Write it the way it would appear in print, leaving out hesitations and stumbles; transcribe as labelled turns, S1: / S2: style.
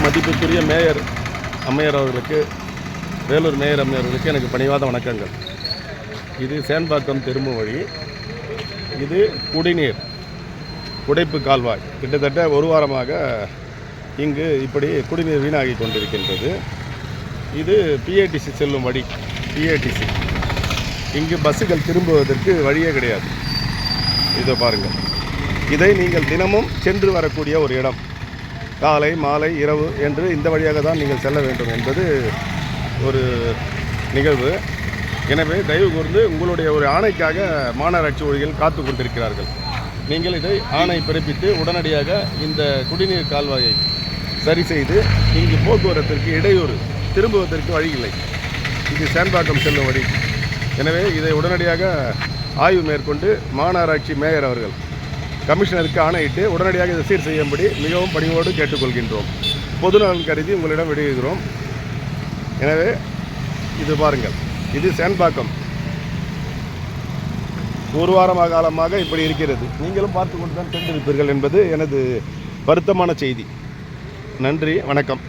S1: மதிப்புக்குரிய மேயர் அம்மையார் அவர்களுக்கு, வேலூர் மேயர் அம்மையார் அவர்களுக்கு எனக்கு பணிவாத வணக்கங்கள். இது சேன்பாக்கம் திரும்ப வழி. இது குடிநீர் உடைப்பு கால்வாய். கிட்டத்தட்ட ஒரு வாரமாக இங்கு இப்படி குடிநீர் வீணாகி கொண்டிருக்கின்றது. இது பிஏடிசி செல்லும் வழி. பிஏடிசி இங்கு பஸ்ஸுகள் திரும்புவதற்கு வழியே கிடையாது. இதை பாருங்கள். இதை நீங்கள் தினமும் சென்று வரக்கூடிய ஒரு இடம். காலை மாலை இரவு என்று இந்த வழியாக தான் நீங்கள் செல்ல வேண்டும் என்பது ஒரு நிகழ்வு. எனவே தயவு கூர்ந்து உங்களுடைய ஒரு ஆணைக்காக மாநகராட்சி ஊழியர்கள் காத்து கொண்டிருக்கிறார்கள். நீங்கள் இதை ஆணை பிறப்பித்து உடனடியாக இந்த குடிநீர் கால்வாயை சரி செய்து இங்கு போக்குவரத்திற்கு இடையூறு, திரும்புவதற்கு வழி இல்லை. இது சேன்பாக்கம் செல்லும் வழி. எனவே இதை உடனடியாக ஆய்வு மேற்கொண்டு மாநகராட்சி மேயர் அவர்கள் கமிஷனருக்கு ஆணையிட்டு உடனடியாக இதை சீர் செய்யும்படி மிகவும் பணிவோடு கேட்டுக்கொள்கின்றோம். பொதுநலன் கருதி உங்களிடம் வெளியிடுகிறோம். எனவே இது பாருங்கள். இது சேன்பாக்கம். ஒரு வார காலமாக இப்படி இருக்கிறது. நீங்களும் பார்த்து கொண்டு தான் சென்றிருப்பீர்கள் என்பது எனது வருத்தமான செய்தி. நன்றி, வணக்கம்.